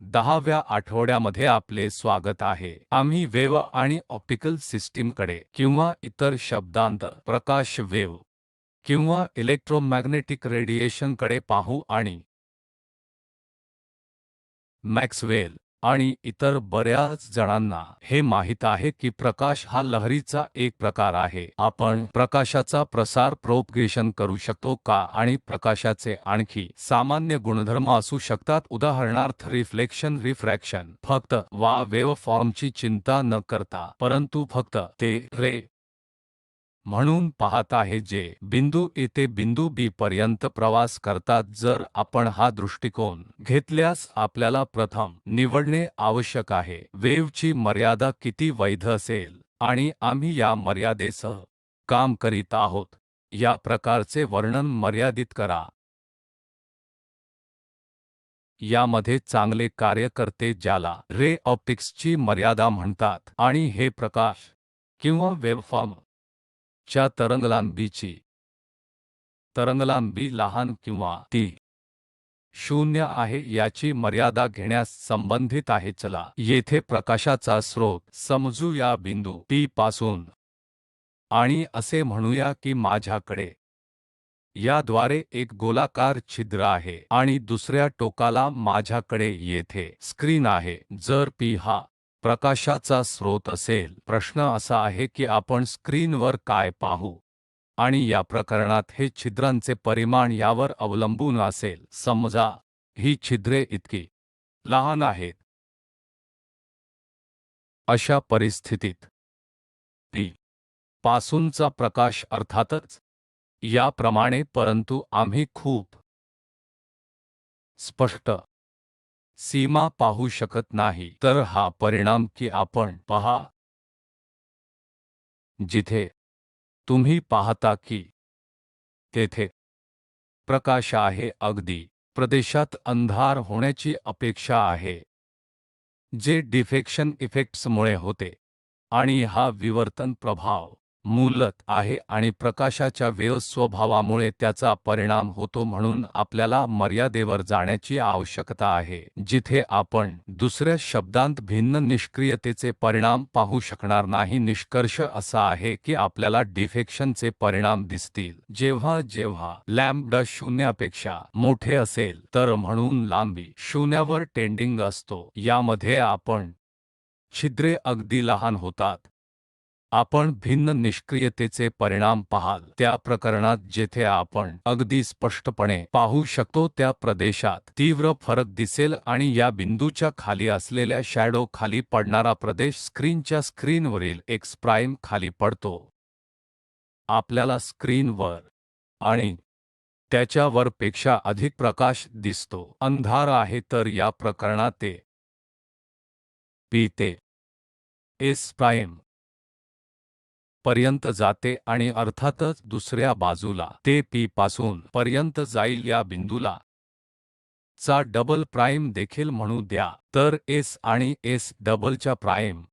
10व्या आठवड्यामध्ये आपले स्वागत आहे। आम्ही वेव्ह आणि ऑप्टिकल सिस्टीमकडे किंवा इतर शब्दांत प्रकाश वेव्ह किंवा इलेक्ट्रोमॅग्नेटिक रेडिएशनकडे पाहू आणि मॅक्सवेल आणि इतर बऱ्याच जणांना हे माहीत आहे की प्रकाश हा लहरीचा एक प्रकार आहे। आपण प्रकाशाचा प्रसार प्रोपगेशन करू शकतो का आणि प्रकाशाचे आणखी सामान्य गुणधर्म असू शकतात, उदाहरणार्थ रिफ्लेक्शन, रिफ्रॅक्शन, फक्त वेव्ह फॉर्मची चिंता न करता, परंतु फक्त ते रे म्हणून पाहत आहे जे बिंदू A ते बिंदू B पर्यंत प्रवास करतात। जर आपण हा दृष्टिकोन घेतल्यास आपल्याला प्रथम निवडणे आवश्यक आहे वेव्हची मर्यादा किती वैध असेल आणि आम्ही या मर्यादेसह काम करीत आहोत। या प्रकारचे वर्णन मर्यादित करा यामध्ये चांगले कार्य करते ज्याला रे ऑप्टिक्सची मर्यादा म्हणतात आणि हे प्रकाश किंवा वेव्हफॉर्म च्या तरंगलांबी लहान किंवा ती 0 आहे याची मर्यादा घेण्यास संबंधित आहे। चला येथे प्रकाशाचा स्रोत समजू या बिंदू P पासून आणि असे म्हणूया की माझ्याकडे याद्वारे एक गोलाकार छिद्र आहे आणि दुसऱ्या टोकाला माझ्याकडे येथे स्क्रीन आहे। जर P हा प्रकाशाचा स्रोत असेल, प्रश्न असा आहे की आपण स्क्रीनवर काय पाहू आणि या प्रकरणात हे छिद्रांचे परिमाण यावर अवलंबून असेल। समजा ही छिद्रे इतकी लहान आहेत, अशा परिस्थितीत P पासूनचा प्रकाश अर्थातच याप्रमाणे, परंतु आम्ही खूप स्पष्ट सीमा पाहू शकत नाही। तर हा परिणाम की आपण पहा जिथे तुम्ही पाहता की तेथे प्रकाश आहे, अगदी प्रदेशात अंधार होण्याची अपेक्षा आहे जे डिफ्लेक्शन इफेक्ट्समुळे होते आणि हा विवर्तन प्रभाव मूलत आहे आणि प्रकाशाच्या वेव्ह स्वभावामुळे त्याचा परिणाम होतो। म्हणून आपल्याला मर्यादेवर जाण्याची आवश्यकता आहे जिथे आपण दुसऱ्या शब्दांत भिन्न निष्क्रियतेचे परिणाम पाहू शकणार नाही। निष्कर्ष असा आहे की आपल्याला डिफ्लेक्शनचे परिणाम दिसतील जेव्हा जेव्हा लॅम्बडा 0पेक्षा मोठे असेल, तर म्हणून लांबी 0वर टेंडिंग असतो। यामध्ये आपण छिद्रे अगदी लहान होतात। आपण भिन्न निष्क्रियतेचे परिणाम पाहाल त्या प्रकरणात जेथे आपण अगदी स्पष्टपणे पाहू शकतो त्या प्रदेशात तीव्र फरक दिसेल आणि या बिंदूच्या खाली असलेल्या शॅडो खाली पडणारा प्रदेश स्क्रीनवरील एक्स प्राइम खाली पडतो। आपल्याला स्क्रीनवर आणि त्याच्यावर पेक्षा अधिक प्रकाश दिसतो, अंधार आहे, तर या प्रकरणात ते P ते S प्राइम पर्यंत जाते आणि अर्थातच दुसऱ्या बाजूला ते P पासून पर्यंत जाईल। या बिंदूला चा डबल प्राइम देखील म्हणू द्या। तर S आणि S डबलच्या प्राइम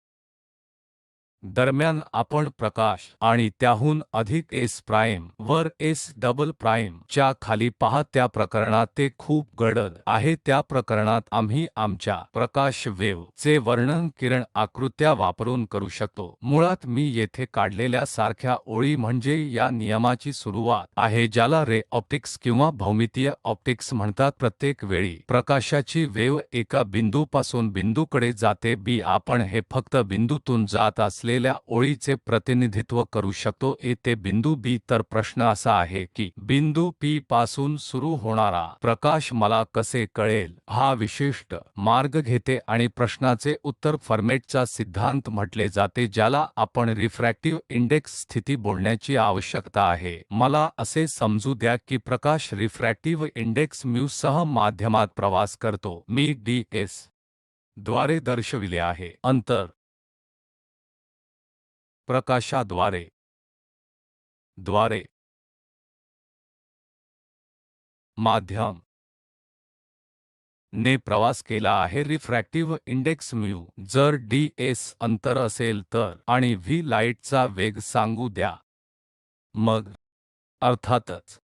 दरम्यान आपण प्रकाश आणि त्याहून अधिक S प्राइम वर S डबल प्राइम च्या खाली पहा, त्या प्रकरणात ते खूप गडद आहे। त्या प्रकरणात आम्ही आमच्या प्रकाश वेव्ह चे वर्णन किरण आकृत्या वापरून करू शकतो। मुळात मी येथे काढलेल्या सारख्या ओळी म्हणजे या नियमाची सुरुवात आहे ज्याला रे ऑप्टिक्स किंवा भौमितीय ऑप्टिक्स म्हणतात। प्रत्येक वेळी प्रकाशाची वेव्ह एका बिंदूपासून बिंदूकडे जाते B, आपण हे फक्त बिंदूतून जात असलेल्या ओळीचे प्रतिनिधित्व करू शकतो A ते बिंदू B। तर प्रश्न असा आहे की बिंदू P पासून सुरू होणारा प्रकाश मला कसे कळेल? हा विशिष्ट मार्ग घेते आणि प्रश्नाचे उत्तर फर्मेटचा सिद्धांत म्हटले जाते ज्याला आपण रिफ्रॅक्टिव्ह इंडेक्स स्थिती बोलण्याची आवश्यकता आहे। मला असे समजू द्या की प्रकाश रिफ्रॅक्टिव्ह इंडेक्स म्यू सह माध्यमात प्रवास करतो। मी ds द्वारे दर्शविले आहे अंतर प्रकाशाद्वारे माध्यम ने प्रवास केला आहे। रिफ्रॅक्टिव्ह इंडेक्स म्यू जर ds अंतर असेल तर आणि v लाईटचा वेग सांगू द्या, मग अर्थातच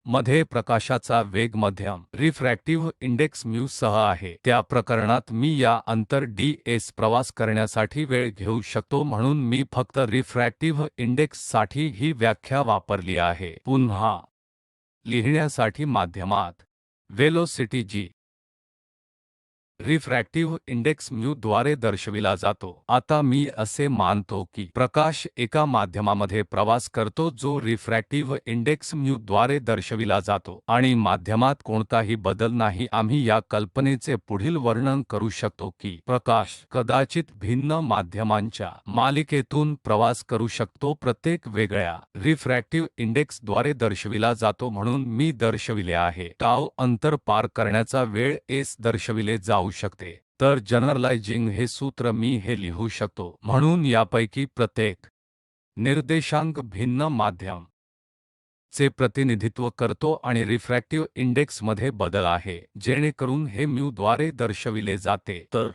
मध्ये प्रकाशाचा वेग मध्यम रिफ्रॅक्टिव्ह इंडेक्स म्यू सह आहे, त्या प्रकरणात मी या अंतर ds प्रवास करण्यासाठी वेळ घेऊ शकतो, म्हणून मी फक्त रिफ्रॅक्टिव्ह इंडेक्स साठी ही व्याख्या वापरली आहे. पुन्हा लिहिण्यासाठी माध्यमात वेलोसिटी जी रिफ्रॅक्टिव्ह इंडेक्स म्यू द्वारे दर्शविला जातो. आता मी असे मानतो की प्रकाश एका माध्यमामध्ये प्रवास करतो जो रिफ्रॅक्टिव्ह इंडेक्स म्यू द्वारे दर्शविला जातो आणि माध्यमात कोणताही बदल नाही. आम्ही या कल्पनेचे पुढील वर्णन करू शकतो की प्रकाश कदाचित भिन्न माध्यमांच्या मालिकेतून प्रवास करू शकतो, प्रत्येक वेगळ्या रिफ्रॅक्टिव्ह इंडेक्स द्वारे दर्शविला जातो, म्हणून मी दर्शविले आहे टाउ अंतर पार करण्याचा वेळ s दर्शविले जाऊ शकते. तर जनरलायझिंग हे सूत्र मी हे लिहू शकतो, म्हणून यापैकी प्रत्येक निर्देशांक भिन्न माध्यम चे प्रतिनिधित्व करतो आणि रिफ्रॅक्टिव्ह इंडेक्समध्ये बदल आहे, जेणेकरून हे म्यू द्वारे दर्शविले जाते. तर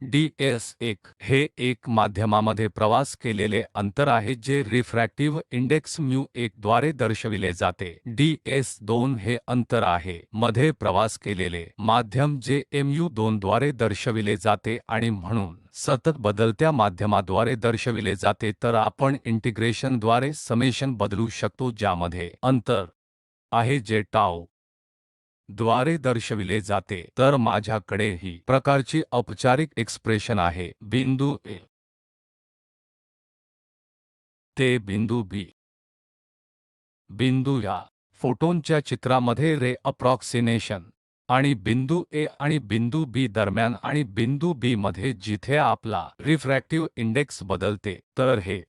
ds1 हे एक माध्यमामध्ये प्रवास केलेले अंतर आहे जे रिफ्रॅक्टिव्ह इंडेक्स म्यू1 द्वारे दर्शविले जाते. ds2 हे अंतर आहे मध्ये प्रवास केलेले माध्यम जे mu2 द्वारे दर्शविले जाते आणि म्हणून सतत बदलत्या माध्यमाद्वारे दर्शविले जाते. तर आपण इंटिग्रेशनद्वारे समेशन बदलू शकतो ज्यामध्ये अंतर आहे जे टाउ द्वारे दर्शविले जाते. तर माझ्याकडे ही प्रकारची औपचारिक एक्सप्रेशन आहे. बिंदू A ते बिंदू B. बिंदू या फोटोनच्या चित्रामध्ये रे अप्रॉक्सिमेशन आणि बिंदू A आणि बिंदू B दरम्यान आणि बिंदू B मध्ये जिथे आपला रिफ्रॅक्टिव्ह इंडेक्स बदलते. तर हे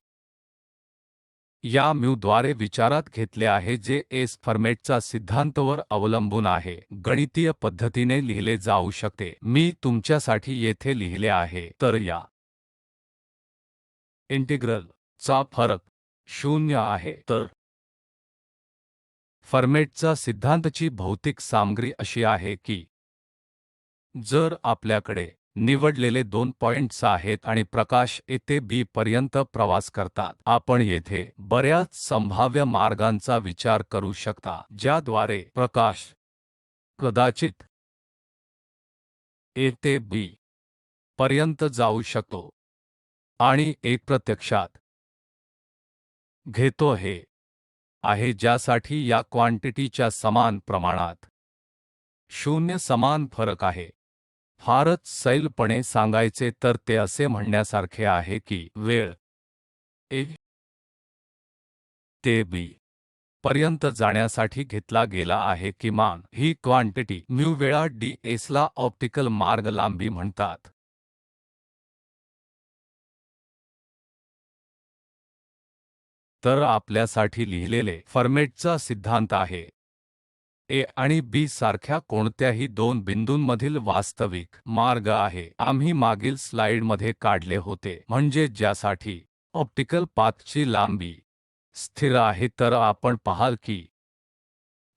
या म्यू द्वारे विचारात घेतले आहे जे एस फर्मेटचा सिद्धांतावर अवलंबून आहे. गणितीय पद्धतीने लिहिले जाऊ शकते. मी तुमच्यासाठी येथे लिहिले आहे. तर या इंटिग्रल चा फरक 0 आहे. तर फर्मेटचा सिद्धांतची भौतिक सामग्री अशी आहे की जर आपल्याकडे निवडलेले 2 पॉइंट्स आहेत आणि प्रकाश A ते B पर्यंत प्रवास करतात, आपण येथे बऱ्याच संभाव्य मार्गांचा विचार करू शकता ज्याद्वारे प्रकाश कदाचित A ते B पर्यंत जाऊ शकतो आणि एक प्रत्यक्षात घेतो हे आहे ज्यासाठी या क्वांटिटीच्या समान प्रमाणात 0 समान फरक आहे. फारच सैलपणे सांगायचे तर ते असे म्हणण्यासारखे आहे की वेळ A ते B पर्यंत जाण्यासाठी घेतला गेला आहे किमान ही क्वांटिटी म्यू वेळा ds ला ऑप्टिकल मार्ग लांबी म्हणतात. तर आपल्यासाठी लिहिलेले फर्मेटचा सिद्धांत आहे A आणि B सारख्या कोणत्याही 2 बिंदूंमधील वास्तविक मार्ग आहे. आम्ही मागील स्लाइडमध्ये काढले होते, म्हणजे ज्यासाठी ऑप्टिकल पाथची लांबी स्थिर आहे. तर आपण पाहाल की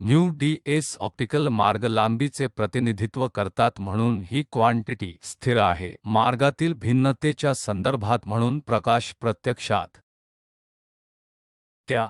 म्यू ds ऑप्टिकल मार्ग लांबीचे प्रतिनिधित्व करतात, म्हणून ही क्वांटिटी स्थिर आहे. मार्गातील भिन्नतेच्या संदर्भात म्हणून प्रकाश प्रत्यक्षात त्या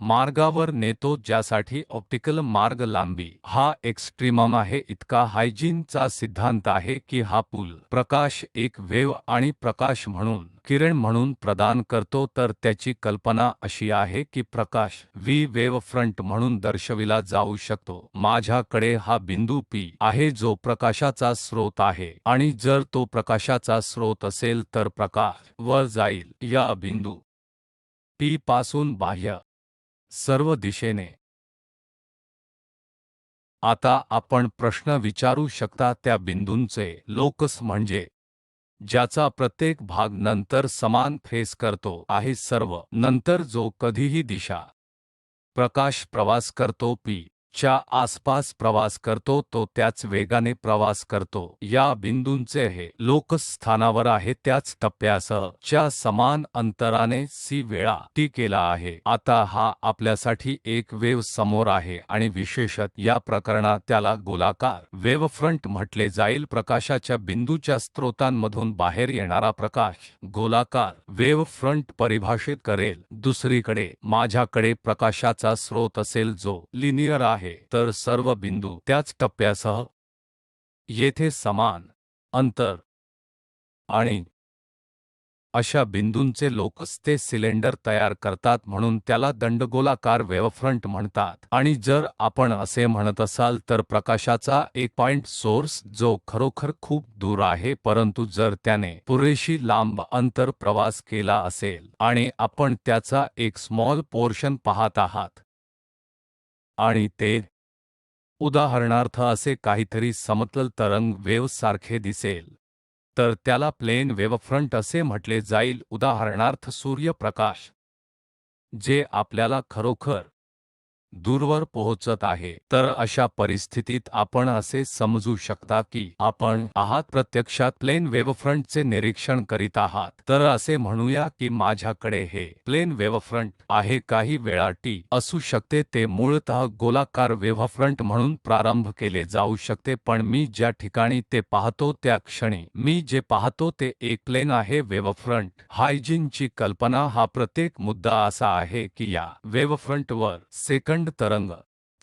मार्गावर नेतो ज्यासाठी ऑप्टिकल मार्ग लांबी हा एक्स्ट्रीमम आहे. इतका हायजीनचा सिद्धांत आहे की हा पूल प्रकाश एक वेव्ह आणि प्रकाश म्हणून किरण म्हणून प्रदान करतो. तर त्याची कल्पना अशी आहे की प्रकाश वेव्ह फ्रंट म्हणून दर्शविला जाऊ शकतो. माझ्याकडे हा बिंदू P आहे जो प्रकाशाचा स्रोत आहे आणि जर तो प्रकाशाचा स्रोत असेल तर प्रकाश वर जाईल या बिंदू P पासून बाह्य सर्व दिशेने. आता आपण प्रश्न विचारू शकता त्या बिंदूंचे लोकस म्हणजे ज्याचा प्रत्येक भाग नंतर समान फेस करतो आहे सर्व नंतर जो कधीही दिशा प्रकाश प्रवास करतो P च्या आसपास प्रवास करतो तो त्याच वेगाने प्रवास करतो। या बिंदूंचे हे लोकस स्थानावर आहे त्याच टप्प्यासह च्या समान अंतराने सी वेळा टी केला आहे। आता हा आपल्यासाठी एक वेव्ह समोर आहे आणि विशेषत या प्रकरणात त्याला गोलाकार वेव्हफ्रंट म्हटले जाईल। प्रकाशाच्या बिंदूच्या स्त्रोतांमधून बाहेर येणारा प्रकाश गोलाकार वेव्हफ्रंट परिभाषित करेल। दुसरीकडे माझ्याकडे प्रकाशाचा स्रोत असेल जो लिनियर आहे तर सर्व बिंदू त्याच टप्प्यासह येथे समान अंतर आणि अशा बिंदूंचे लोकस ते सिलेंडर तयार करतात म्हणून त्याला दंडगोलाकार वेव्हफ्रंट म्हणतात। आणि जर आपण असे म्हणत असाल तर प्रकाशाचा एक पॉइंट सोर्स जो खरोखर खूप दूर आहे परंतु जर त्याने पुरेशी लांब अंतर प्रवास केला असेल आणि आपण त्याचा एक स्मॉल पोर्शन पाहत आहात आणि ते उदाहरणार्थ असे काहीतरी समतल तरंग वेव्ह सारखे दिसेल तर त्याला प्लेन वेव्हफ्रंट असे म्हटले जाईल। उदाहरणार्थ सूर्यप्रकाश जे आपल्याला खरोखर दूरवर पोहोचत आहे तर अशा परिस्थितीत आपण असे समजू शकता की आपण आहात प्रत्यक्षात प्लेन वेव्हफ्रंटचे निरीक्षण करीत आहात। तर असे म्हणूया की माझ्याकडे हे प्लेन वेव्हफ्रंट आहे काही वेळा टी असू शकते ते मूळतः गोलाकार वेव्हफ्रंट म्हणून प्रारंभ केले जाऊ शकते पण मी ज्या ठिकाणी ते पाहतो त्या क्षणी मी जे पाहतो ते एक प्लेन आहे वेव्हफ्रंट। हायजिनची कल्पना हा प्रत्येक मुद्दा असा आहे की या वेव्हफ्रंटवर सेकंड तरंग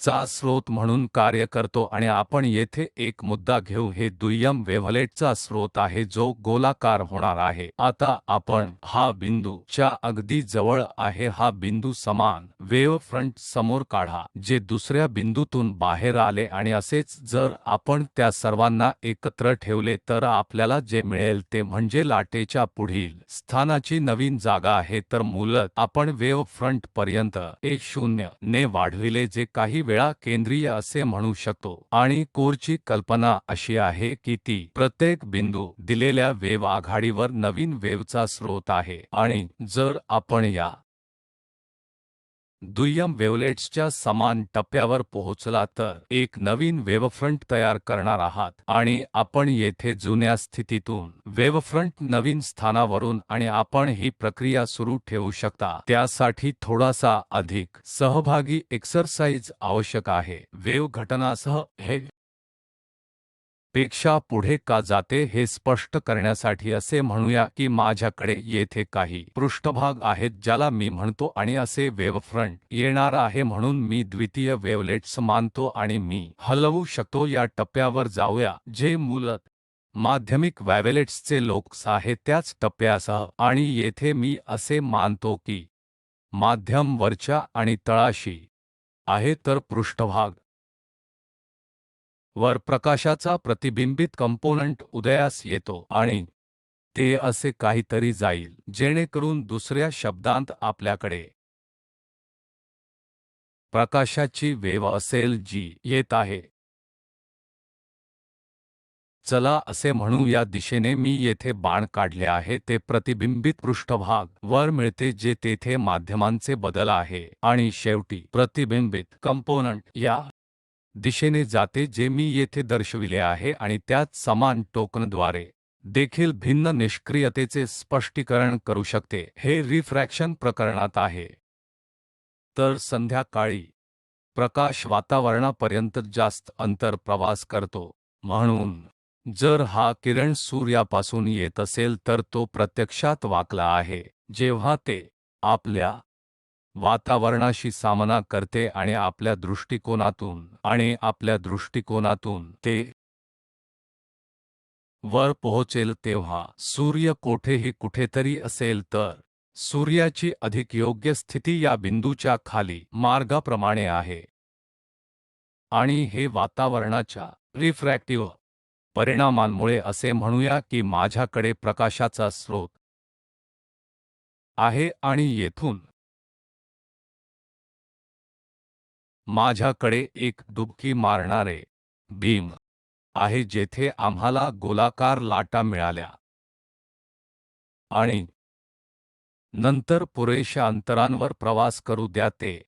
चा स्रोत म्हणून कार्य करतो आणि आपण येथे एक मुद्दा घेऊ हे दुय्यम वेव्हलेटचा स्रोत आहे जो गोलाकार होणार आहे। आता आपण हा बिंदू च्या अगदी जवळ आहे हा बिंदू समान वेव्ह फ्रंट समोर काढा जे दुसऱ्या बिंदूतून बाहेर आले आणि असेच जर आपण त्या सर्वांना एकत्र ठेवले तर आपल्याला जे मिळेल ते म्हणजे लाटेच्या पुढील स्थानाची नवीन जागा आहे। तर मूलत आपण वेव्ह फ्रंट पर्यंत एक 0 ने वाढविले जे काही वेळा केंद्रीय असे म्हणू शकतो आणि कोरची कल्पना अशी आहे की ती प्रत्येक बिंदू दिलेल्या वेव्ह आघाडीवर नवीन वेव्हचा स्रोत आहे आणि जर आपण या दुय्यम वेव्हलेट्सच्या समान टप्प्यावर पोहोचला तर एक नवीन वेव्हफ्रंट तयार करणार आहात आणि आपण येथे जुन्या स्थितीतून वेव्हफ्रंट नवीन स्थानावरून आणि आपण ही प्रक्रिया सुरू ठेवू शकता। त्यासाठी थोडासा अधिक सहभागी एक्सरसाइज आवश्यक आहे। वेव्ह घटनासह हे पेक्षा पुढे का जाते हे स्पष्ट करण्यासाठी असे म्हणूया की माझ्याकडे येथे काही पृष्ठभाग आहेत ज्याला मी म्हणतो आणि असे वेव्हफ्रंट येणार आहे म्हणून मी द्वितीय वेव्हलेट्स मानतो आणि मी हलवू शकतो। या टप्प्यावर जाऊया जे मूलत माध्यमिक वेव्हलेट्सचे लोकस आहे त्याच टप्प्यासह आणि येथे मी असे मानतो की माध्यम वरच्या आणि तळाशी आहे तर पृष्ठभाग वर प्रकाशाचा प्रतिबिंबित कंपोनंट उदयास येतो आणि ते असे काहीतरी जाईल जेणेकरून दुसऱ्या शब्दांत आपल्याकडे प्रकाशाची वेव्ह असेल जी येत आहे। चला असे म्हणू या दिशेने मी येथे बाण काढले आहे ते प्रतिबिंबित पृष्ठभाग वर मिळते जे तेथे माध्यमांचे बदल आहे आणि शेवटी प्रतिबिंबित कंपोनंट या दिशेने जाते जे मी येथे दर्शविले आहे आणि त्याच समान टोकनद्वारे देखील भिन्न निष्क्रियतेचे स्पष्टीकरण करू शकते। हे रिफ्रॅक्शन प्रकरणात आहे तर संध्याकाळी प्रकाश वातावरणापर्यंत जास्त अंतर प्रवास करतो म्हणून जर हा किरण सूर्यापासून येत असेल तर तो प्रत्यक्षात वाकला आहे जेव्हा ते आपल्या वातावरणाशी सामना करते आणि आपल्या दृष्टिकोनातून ते वर पोहोचेल तेव्हा सूर्य कोठेही कुठेतरी असेल तर सूर्याची अधिक योग्य स्थिती या बिंदूच्या खाली मार्गाप्रमाणे आहे आणि हे वातावरणाच्या रिफ्रॅक्टिव्ह परिणामांमुळे असे म्हणूया की माझ्याकडे प्रकाशाचा स्रोत आहे आणि येथून माझ्याकडे एक डुबकी मारणारे बीम आहे जेथे आम्हाला गोलाकार लाटा मिळाल्या आणि नंतर पुरेशा अंतरांवर प्रवास करू द्या ते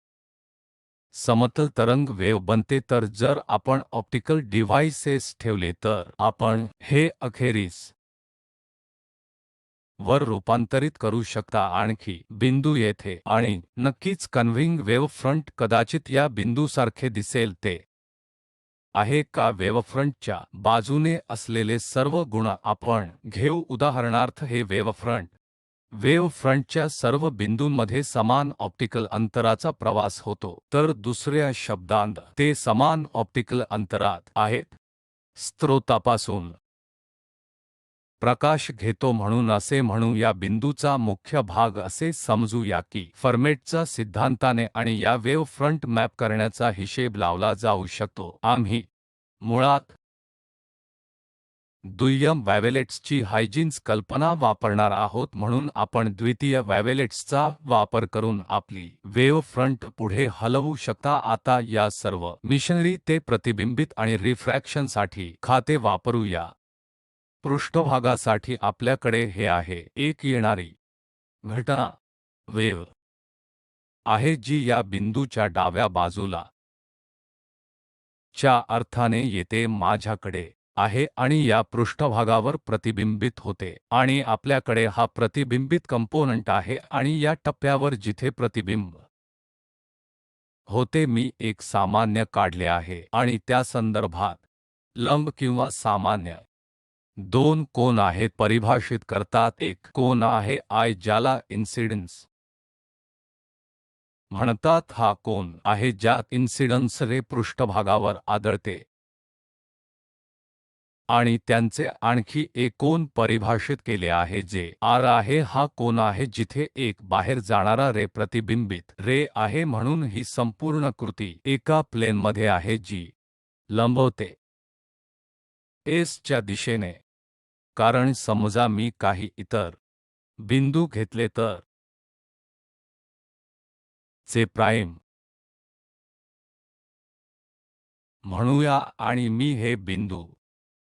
समतल तरंग वेव्ह बनते। तर जर आपण ऑप्टिकल डिव्हाइसेस ठेवले तर आपण हे अखेरीस वर रूपांतरित करू शकता। आणखी बिंदू येथे आणि नक्कीच कन्व्हिंग वेव्ह फ्रंट कदाचित या बिंदूसारखे दिसेल ते आहे का वेव्हफ्रंटच्या बाजूने असलेले सर्व गुण आपण घेऊ। उदाहरणार्थ हे वेव्हफ्रंट वेव्ह फ्रंटच्या सर्व बिंदूंमध्ये समान ऑप्टिकल अंतराचा प्रवास होतो। तर दुसऱ्या शब्दांत ते समान ऑप्टिकल अंतरात आहेत स्त्रोतापासून प्रकाश घेतो। म्हणून असे म्हणू या बिंदूचा मुख्य भाग असे समजू या की फर्मेटचा सिद्धांताने आणि या वेव्ह फ्रंट मॅप करण्याचा हिशेब लावला जाऊ शकतो। आम्ही मुळात दुय्यम वॅवेलेट्सची हायजिन्स कल्पना वापरणार आहोत। म्हणून आपण द्वितीय वॅवेलेट्सचा वापर करून आपली वेव्ह फ्रंट पुढे हलवू शकता। आता या सर्व मिशनरी ते प्रतिबिंबित आणि रिफ्रॅक्शनसाठी खाते वापरूया। पृष्ठभागासाठी आपल्याकडे हे आहे एक येणारी घटना वेव्ह आहे जी या बिंदूच्या डाव्या बाजूला च्या अर्थाने येते माझ्याकडे आहे आणि या पृष्ठभागावर प्रतिबिंबित होते। आणि आपल्याकडे हा प्रतिबिंबित कंपोनंट आहे आणि या टप्प्यावर जिथे प्रतिबिंब होते मी एक सामान्य काढले आहे आणि त्या संदर्भात लंब किंवा सामान्य दोन कोन आहेत परिभाषित करतात। एक कोन आहे I ज्याला इन्सिडेंस म्हणतात। हा कोन आहे ज्यात इन्सिडन्स रे पृष्ठभागावर आदळते आणि त्यांचे आणखी एक कोन परिभाषित केले आहे जे R आहे। हा कोन आहे जिथे एक बाहेर जाणारा रे प्रतिबिंबित रे आहे। म्हणून ही संपूर्ण कृती एका प्लेनमध्ये आहे जी लंबवते S च्या दिशेने। कारण समजा मी काही इतर बिंदू घेतले तर चे प्राइम म्हणूया आणि मी हे बिंदू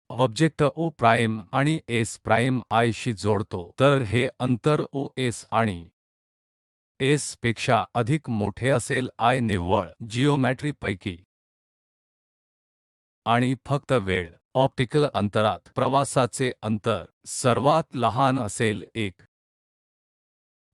ऑब्जेक्ट O प्राइम आणि S प्राइम I शी जोडतो तर हे अंतर OS आणि S पेक्षा अधिक मोठे असेल I निव्वळ जिओमॅट्री पैकी आणि फक्त वेळ ऑप्टिकल अंतरात प्रवासाचे अंतर सर्वात लहान असेल एक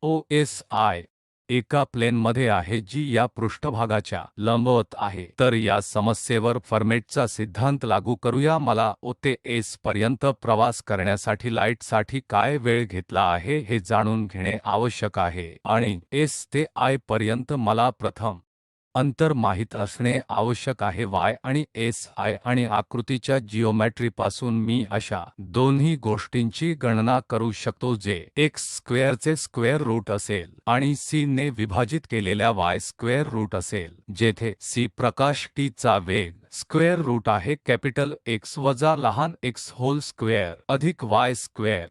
OSI एका प्लेनमध्ये आहे जी या पृष्ठभागाच्या लंबवत आहे। तर या समस्येवर फर्मेटचा सिद्धांत लागू करूया। मला O ते S पर्यंत प्रवास करण्यासाठी लाईटसाठी काय वेळ घेतला आहे हे जाणून घेणे आवश्यक आहे आणि S ते I पर्यंत मला प्रथम अंतर माहित असणे आवश्यक आहे Y आणि SI आणि आकृतीच्या जिओमॅट्रीपासून मी अशा दोन्ही गोष्टींची गणना करू शकतो जे x स्क्वेअरचे स्क्वेअर रूट असेल आणि c ने विभाजित केलेल्या y स्क्वेअर रूट असेल जेथे c प्रकाश t चा वेग स्क्वेअर रूट आहे कॅपिटल X वजा लहान x होल स्क्वेअर अधिक y स्क्वेअर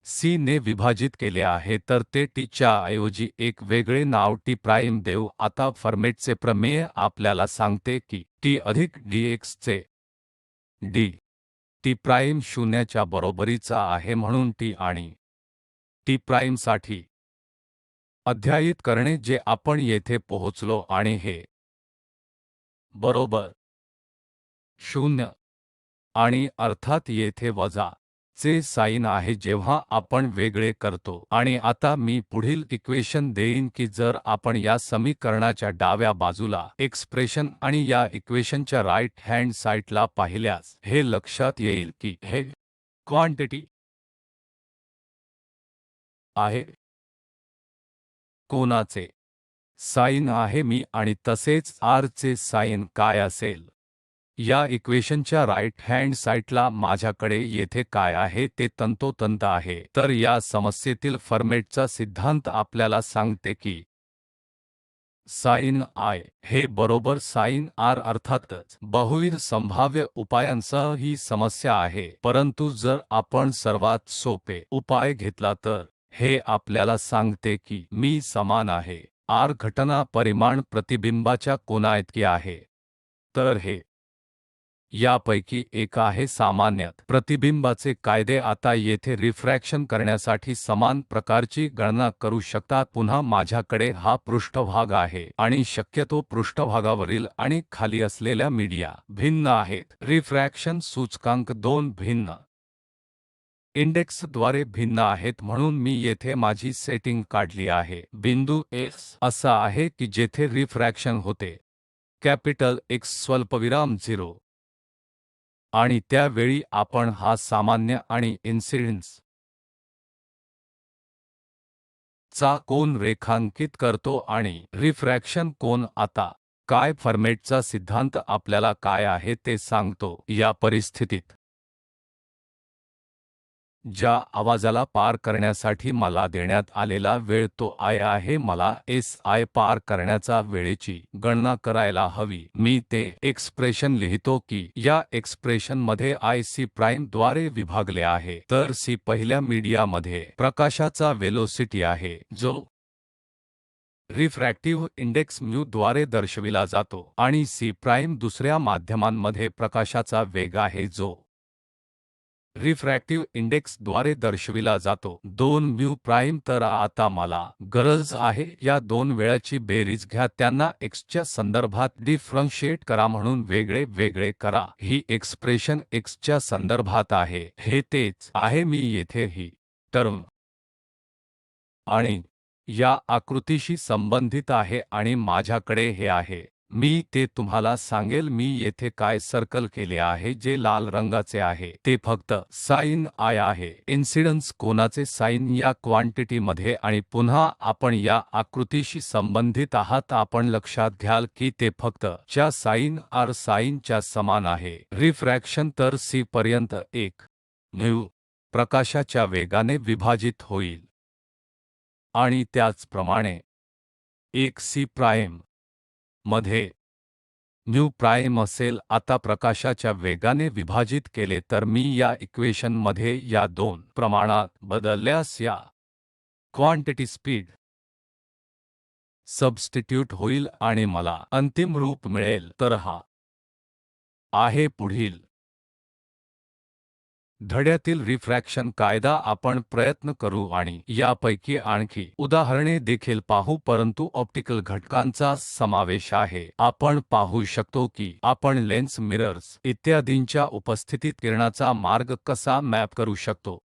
c ने विभाजित केले आहे। तर ते t च्या ऐवजी एक वेगळे नाव t प्राइम देऊ। आता फर्मेटचे प्रमेय आपल्याला सांगते की t अधिक dx चे d t प्राइम शून्याच्या बरोबरीचा आहे। म्हणून t आणि t प्राइमसाठी अध्यायित करणे जे आपण येथे पोहोचलो आणि हे बरोबर 0 आणि अर्थात येथे वजा चे साइन आहे जेव्हा आपण वेगळे करतो। आणि आता मी पुढील इक्वेशन देईन की जर आपण या समीकरणाच्या डाव्या बाजूला एक्सप्रेशन आणि या इक्वेशनच्या राइट हँड साइडला पाहिल्यास हे लक्षात येईल की हे क्वांटिटी आहे कोनाचे साइन आहे मी आणि तसेच R चे साइन काय असेल या इक्वेशनच्या राइट हँड साइडला माझ्याकडे येथे काय आहे ते तंतोतंत आहे। तर या समस्येतील फर्मेटचा सिद्धांत आपल्याला सांगते की साइन I हे बरोबर साइन R अर्थातच बहुविध संभाव्य उपायांसह ही समस्या आहे। परंतु जर आपण सर्वात सोपे उपाय घेतला तर हे आपल्याला सांगते की मी समान आहे R घटना परिमाण प्रतिबिंबाच्या कोनाइतके आहे। तर हे यापैकी एक आहे सामान्यत प्रतिबिंबाचे कायदे। आता येथे रिफ्रॅक्शन करण्यासाठी समान प्रकारची गणना करू शकता। पुन्हा माझ्याकडे हा पृष्ठभाग आहे आणि शक्यतो पृष्ठभागावरील आणि खाली असलेल्या मीडिया भिन्न आहेत। रिफ्रॅक्शन सूचकांक दोन भिन्न इंडेक्सद्वारे भिन्न आहेत, म्हणून मी येथे माझी सेटिंग काढली आहे। बिंदू S असा आहे की जेथे रिफ्रॅक्शन होते कॅपिटल X स्वल्पविराम 0 आणि त्यावेळी आपण हा सामान्य आणि इन्सिडेंस चा कोन रेखांकित करतो आणि रिफ्रॅक्शन कोन। आता काय फर्मेटचा सिद्धांत आपल्याला काय आहे ते सांगतो। या परिस्थितीत ज्या आवाजाला पार करण्यासाठी मला देण्यात आलेला वेळ तो I आहे, मला SI पार करण्याचा वेळेची गणना करायला हवी। मी ते एक्सप्रेशन लिहितो की या एक्सप्रेशनमध्ये I C प्राइम द्वारे विभागले आहे। तर C पहिल्या मीडियामध्ये प्रकाशाचा वेलोसिटी आहे जो रिफ्रॅक्टिव्ह इंडेक्स म्यू द्वारे दर्शविला जातो आणि C प्राइम दुसऱ्या माध्यमांमध्ये प्रकाशाचा वेग आहे जो रिफ्रॅक्टिव्ह इंडेक्स द्वारे दर्शविला जातो 2 म्यू प्राइम। तर आता मला गरज आहे या दोन वेळाची बेरीज घ्या, त्यांना x च्या संदर्भात डिफरन्शिएट करा म्हणून वेगळे वेगळे करा। ही एक्सप्रेशन x च्या संदर्भात आहे, हे तेच आहे। मी येथे ही टर्म आणि या आकृतीशी संबंधित आहे आणि माझ्याकडे हे आहे। मी ते तुम्हाला सांगेल। मी येथे काय सर्कल केले आहे जे लाल रंगाचे आहे ते फक्त साइन I आहे, इन्सिडन्स कोनाचे साइन या क्वांटिटीमध्ये। आणि पुन्हा आपण या आकृतीशी संबंधित आहात, आपण लक्षात घ्याल की ते फक्त च्या साइन R साइन च्या समान आहे। रिफ्रॅक्शन तर C पर्यंत 1 म्यू प्रकाशाच्या वेगाने विभाजित होईल आणि त्याचप्रमाणे 1 C प्राइम मध्ये म्यू प्राइम असेल। आता प्रकाशाच्या वेगाने विभाजित केले तर मी या इक्वेशनमध्ये या दोन प्रमाणात बदलल्यास या क्वांटिटी स्पीड सबस्टिट्यूट होईल आणि मला अंतिम रूप मिळेल। तर हा आहे पुढील धड्यातील रिफ्रॅक्शन कायदा। आपण प्रयत्न करू आणि यापैकी आणखी उदाहरणे देखील पाहू, परंतु ऑप्टिकल घटकांचा समावेश आहे। आपण पाहू शकतो की आपण लेन्स, मिरर्स इत्यादींच्या उपस्थितीत किरणाचा मार्ग कसा मॅप करू शकतो।